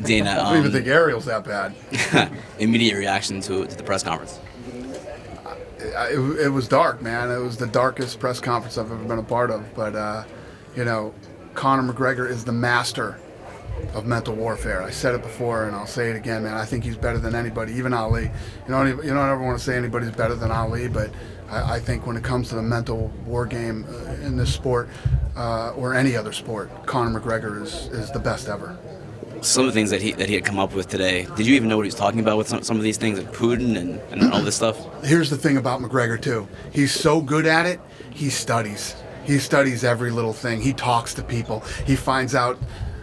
Dana, I don't even think Ariel's that bad. immediate reaction to the press conference. It was dark, man. It was the darkest press conference I've ever been a part of. But, Conor McGregor is the master of mental warfare. I said it before, and I'll say it again, man. I think he's better than anybody, even Ali. You don't ever want to say anybody's better than Ali, but I think when it comes to the mental war game in this sport or any other sport, Conor McGregor is the best ever. Some of the things that he had come up with today, did you even know what he was talking about with some of these things, like Putin and all this stuff? Here's the thing about McGregor, too. He's so good at it, he studies. He studies every little thing. He talks to people. He finds out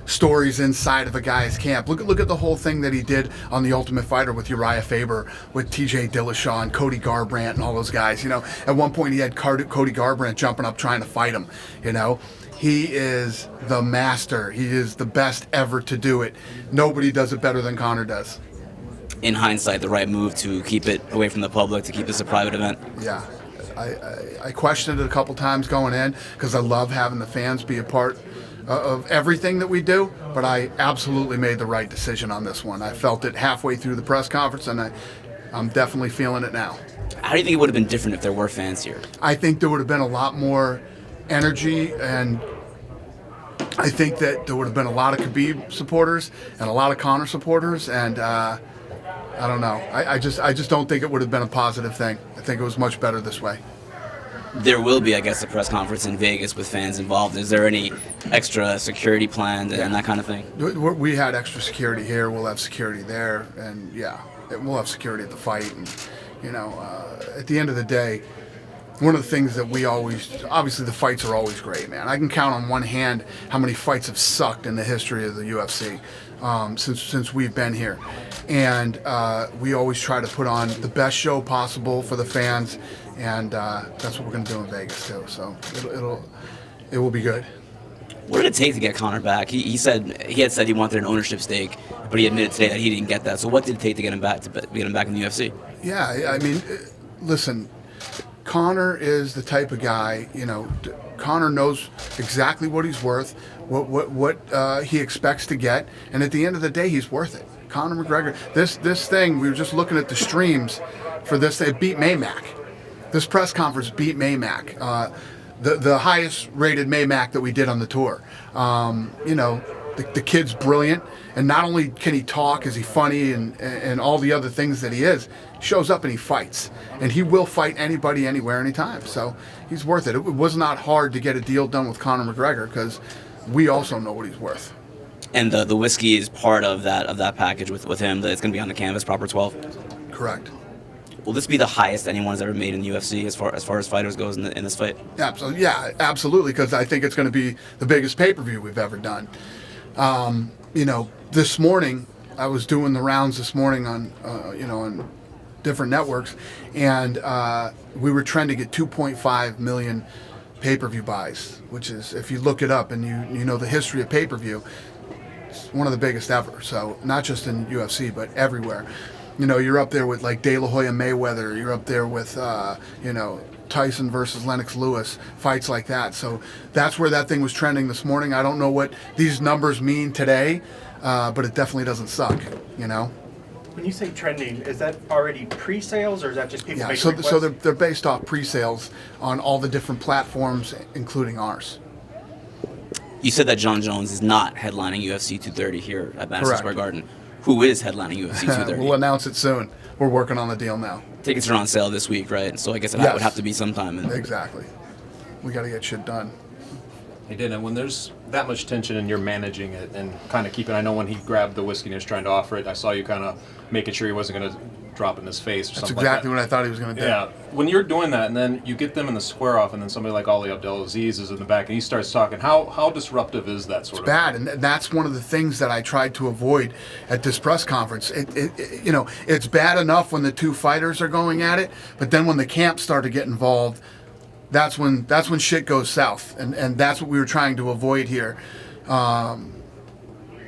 stories inside of a guy's camp. Look at the whole thing that he did on The Ultimate Fighter with Uriah Faber, with TJ Dillashaw and Cody Garbrandt and all those guys. At one point he had Cody Garbrandt jumping up trying to fight him. He is the master. He is the best ever to do it. Nobody does it better than Conor does. In hindsight, the right move to keep it away from the public, to keep this a private event? Yeah. I questioned it a couple times going in because I love having the fans be a part of everything that we do, but I absolutely made the right decision on this one. I felt it halfway through the press conference, and I'm definitely feeling it now. How do you think it would have been different if there were fans here? I think there would have been a lot more energy, and I think that there would have been a lot of Khabib supporters and a lot of Conor supporters, and I don't know. I just don't think it would have been a positive thing. I think it was much better this way. There will be, I guess, a press conference in Vegas with fans involved. Is there any extra security planned and that kind of thing? We had extra security here. We'll have security there, and we'll have security at the fight. And at the end of the day, one of the things that we obviously the fights are always great, man. I can count on one hand how many fights have sucked in the history of the UFC since we've been here. And we always try to put on the best show possible for the fans, and that's what we're going to do in Vegas too. So it will be good. What did it take to get Conor back? He had said he wanted an ownership stake, but he admitted today that he didn't get that. So what did it take to get him back in the UFC? Yeah, I mean, listen. Conor is the type of guy, Conor knows exactly what he's worth, what he expects to get, and at the end of the day, he's worth it. Conor McGregor, this thing, we were just looking at the streams for this, it beat Maymac. This press conference beat Maymac, the highest rated Maymac that we did on the tour. The kid's brilliant, and not only can he talk, is he funny, and all the other things that he is, shows up and he fights. And he will fight anybody, anywhere, anytime. So he's worth it. It was not hard to get a deal done with Conor McGregor because we also know what he's worth. And the whiskey is part of that package with him, that it's going to be on the canvas, proper 12? Correct. Will this be the highest anyone's ever made in the UFC as far as fighters goes in this fight? Absolutely, yeah, absolutely, because I think it's going to be the biggest pay-per-view we've ever done. This morning, I was doing the rounds this morning on different networks, and we were trending at 2.5 million pay-per-view buys, which is, if you look it up and you know the history of pay-per-view, it's one of the biggest ever. So not just in UFC, but everywhere. You're up there with like De La Hoya Mayweather. You're up there with Tyson versus Lennox Lewis, fights like that. So that's where that thing was trending this morning. I don't know what these numbers mean today, but it definitely doesn't suck, When you say trending, is that already pre-sales, or is that just people making requests? So they're based off pre-sales on all the different platforms, including ours. You said that John Jones is not headlining UFC 230 here at Madison Correct. Square Garden. Who is headlining UFC 230? We'll announce it soon. We're working on the deal now. Tickets are on sale this week, right? So I guess that would have to be sometime. Exactly. We got to get shit done. Hey, Dana, when there's that much tension and you're managing it and kind of keeping, I know when he grabbed the whiskey and he was trying to offer it, I saw you kind of making sure he wasn't going to drop in his face or That's something exactly like what I thought he was going to do. Yeah. When you're doing that and then you get them in the square off and then somebody like Ali Abdelaziz is in the back and he starts talking, how disruptive is that sort of bad, and that's one of the things that I tried to avoid at this press conference. It's bad enough when the two fighters are going at it, but then when the camps start to get involved, that's when shit goes south, and that's what we were trying to avoid here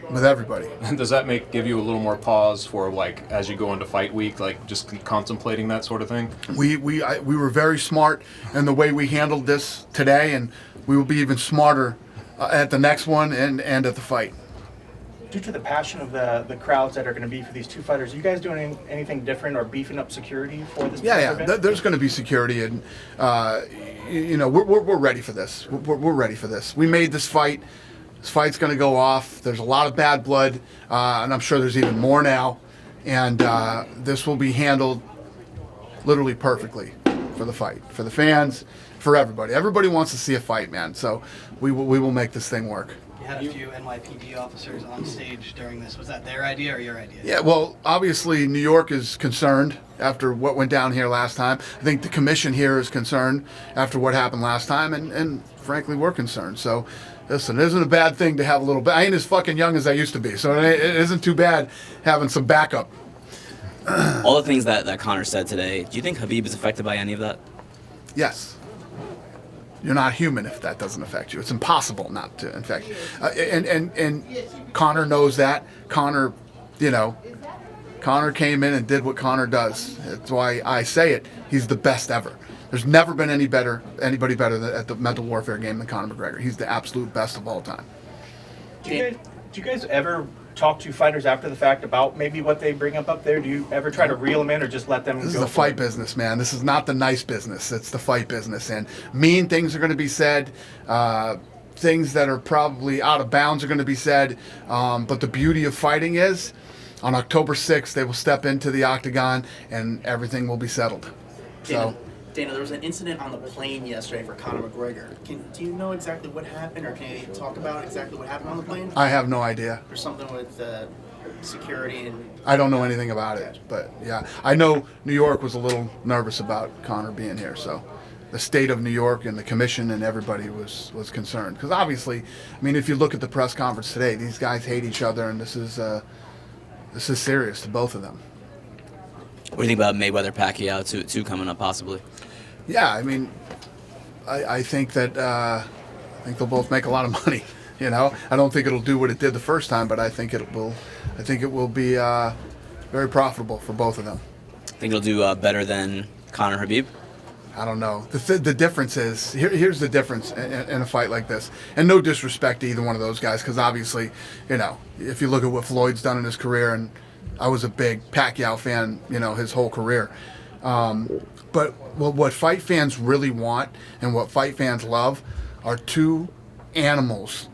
with everybody. And does that give you a little more pause for, like, as you go into fight week, like just contemplating that sort of thing? We were very smart in the way we handled this today, and we will be even smarter at the next one and at the fight. Due to the passion of the crowds that are going to be for these two fighters, are you guys doing anything different or beefing up security for this? Yeah. event? There's going to be security, and we're ready for this. We're ready for this. We made this fight. This fight's going to go off. There's a lot of bad blood, and I'm sure there's even more now. And this will be handled literally perfectly for the fight, for the fans, for everybody. Everybody wants to see a fight, man. So we will make this thing work. You had a few NYPD officers on stage during this. Was that their idea or your idea? Yeah, well, obviously New York is concerned after what went down here last time. I think the commission here is concerned after what happened last time, and frankly, we're concerned. So, listen, it isn't a bad thing to have a little bit. I ain't as fucking young as I used to be, so it isn't too bad having some backup. All the things that Conor said today, do you think Khabib is affected by any of that? Yes. You're not human if that doesn't affect you. It's impossible not to infect you. And Conor knows that. Conor came in and did what Conor does. That's why I say it. He's the best ever. There's never been anybody better at the mental warfare game than Conor McGregor. He's the absolute best of all time. Do you guys ever talk to fighters after the fact about maybe what they bring up there? Do you ever try to reel them in or just let them go? This is the fight business, man. This is not the nice business. It's the fight business. And mean things are going to be said. Things that are probably out of bounds are going to be said. But the beauty of fighting is, on October 6th, they will step into the octagon and everything will be settled. Dana, there was an incident on the plane yesterday for Conor McGregor. Do you know exactly what happened, or can you talk about exactly what happened on the plane? I have no idea. There's something with security and... I don't know anything about it, but yeah. I know New York was a little nervous about Conor being here, so the state of New York and the commission and everybody was concerned. Because obviously, I mean, if you look at the press conference today, these guys hate each other, and this is serious to both of them. What do you think about Mayweather-Pacquiao too coming up possibly? Yeah, I mean, I think that I think they'll both make a lot of money. You know, I don't think it'll do what it did the first time, but I think it will. I think it will be very profitable for both of them. Think it'll do better than Conor Khabib? I don't know. The difference is here's the difference in a fight like this, and no disrespect to either one of those guys, because obviously, you know, if you look at what Floyd's done in his career, and I was a big Pacquiao fan, you know, his whole career. But what fight fans really want and what fight fans love are two animals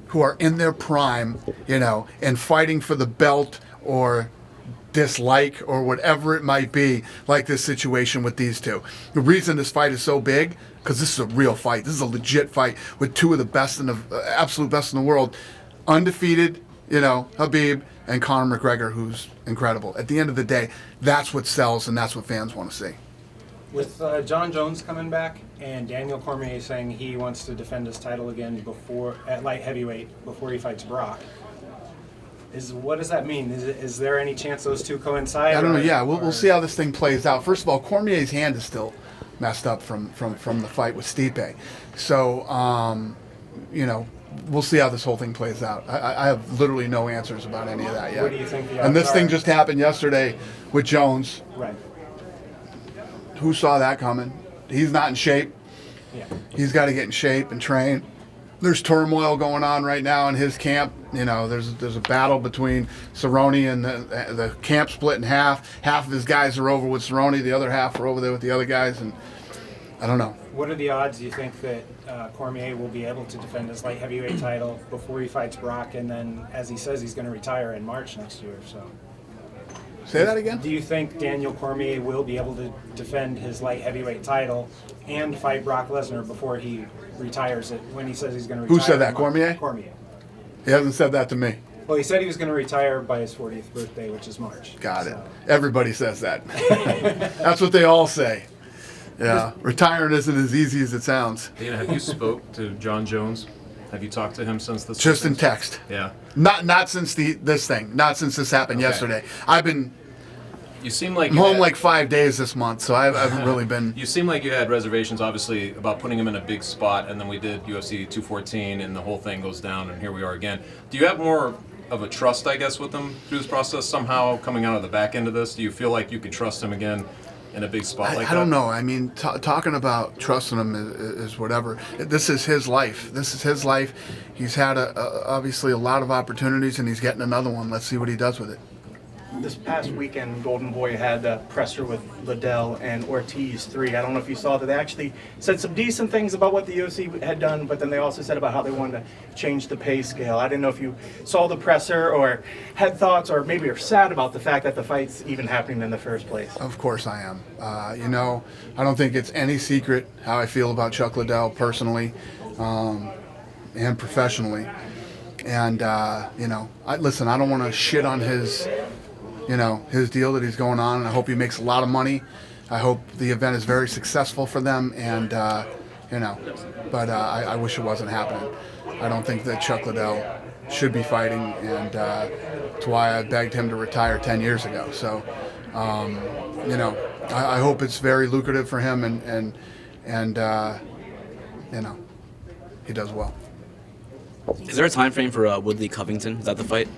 who are in their prime, you know, and fighting for the belt or dislike or whatever it might be, like this situation with these two. The reason this fight is so big, because this is a real fight. This is a legit fight with two of the best in the absolute best in the world, undefeated, you know, Khabib and Conor McGregor, who's incredible. At the end of the day, that's what sells and that's what fans want to see. With John Jones coming back and Daniel Cormier saying he wants to defend his title again at light heavyweight before he fights Brock, what does that mean? Is there any chance those two coincide? I don't know. Yeah, we'll see how this thing plays out. First of all, Cormier's hand is still messed up from the fight with Stipe, so you know, we'll see how this whole thing plays out. I have literally no answers about any of that yet. What do you think the odds And this thing are? just happened yesterday with Jones. Right. Who saw that coming? He's not in shape. Yeah. He's got to get in shape and train. There's turmoil going on right now in his camp. You know, there's a battle between Cerrone and the camp split in half. Half of his guys are over with Cerrone. The other half are over there with the other guys. And I don't know. What are the odds, do you think, that Cormier will be able to defend his light heavyweight title before he fights Brock, and then, as he says, he's going to retire in March next year? So, Say that again? do you think Daniel Cormier will be able to defend his light heavyweight title and fight Brock Lesnar before he retires it, when he says he's going to retire? Who said that, in March? Cormier? Cormier. He hasn't said that to me. Well, he said he was going to retire by his 40th birthday, which is March. Got it. So- Everybody says that. That's what they all say. Yeah, retiring isn't as easy as it sounds. Dana, have you spoke to John Jones? Have you talked to him since this? Just in text. Yeah. Not since this thing. Not since this happened Okay. yesterday. I've been You seem like I'm home like 5 days this month, so I haven't really been. You seem like you had reservations, obviously, about putting him in a big spot, and then we did UFC 214, and the whole thing goes down, and here we are again. Do you have more of a trust, I guess, with him through this process somehow coming out of the back end of this? Do you feel like you can trust him again in a big spot like I that? don't know. I mean, talking about trusting him is whatever. This is his life. This is his life. He's had obviously a lot of opportunities, and he's getting another one. Let's see what he does with it. This past weekend, Golden Boy had a presser with Liddell and Ortiz 3. I don't know if you saw that. They actually said some decent things about what the UFC had done, but then they also said about how they wanted to change the pay scale. I didn't know if you saw the presser or had thoughts, or maybe are sad about the fact that the fight's even happening in the first place. Of course I am. You know, I don't think it's any secret how I feel about Chuck Liddell personally and professionally. And, you know, listen, I don't want to shit on his deal that he's going on, and I hope he makes a lot of money. I hope the event is very successful for them, and but I wish it wasn't happening. I don't think that Chuck Liddell should be fighting, and that's why I begged him to retire 10 years ago. So, I hope it's very lucrative for him, and he does well. Is there a time frame for Woodley Covington? Is that the fight?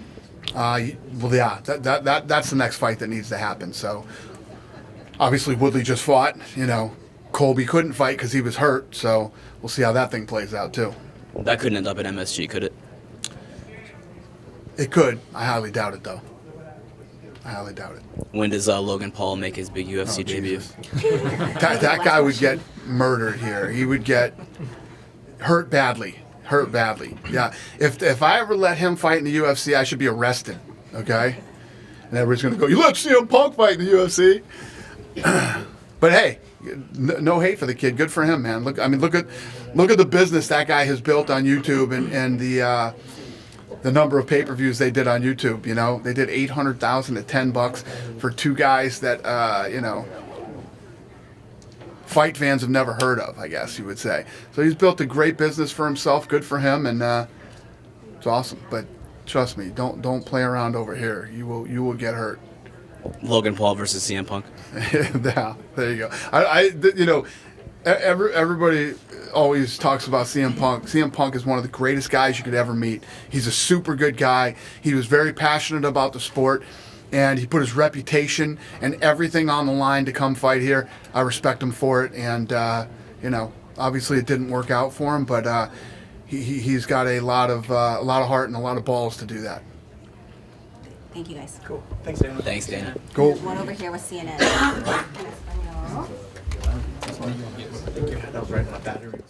Well, yeah, that's the next fight that needs to happen. So, obviously, Woodley just fought. You know, Colby couldn't fight because he was hurt. So, we'll see how that thing plays out, too. That couldn't end up at MSG, could it? It could. I highly doubt it, though. I highly doubt it. When does Logan Paul make his big UFC debut? That guy would get murdered here. He would get hurt badly. Hurt badly. Yeah. If I ever let him fight in the UFC, I should be arrested. Okay? And everybody's going to go, you let CM Punk fight in the UFC? But hey, no hate for the kid. Good for him, man. Look at the business that guy has built on YouTube and the number of pay-per-views they did on YouTube. You know, they did $800,000 at $10 for two guys that fight fans have never heard of, I guess you would say. So he's built a great business for himself. Good for him, and it's awesome. But trust me, don't play around over here. You will get hurt. Logan Paul versus CM Punk. Yeah, there you go. Everybody always talks about CM Punk. CM Punk is one of the greatest guys you could ever meet. He's a super good guy. He was very passionate about the sport, and he put his reputation and everything on the line to come fight here. I respect him for it, and obviously it didn't work out for him, but he's got a lot of heart and a lot of balls to do that. Thank you, guys. Cool. Thanks, Dana. Thanks, Dana. Cool. There's one over here with CNN. That was right in my battery.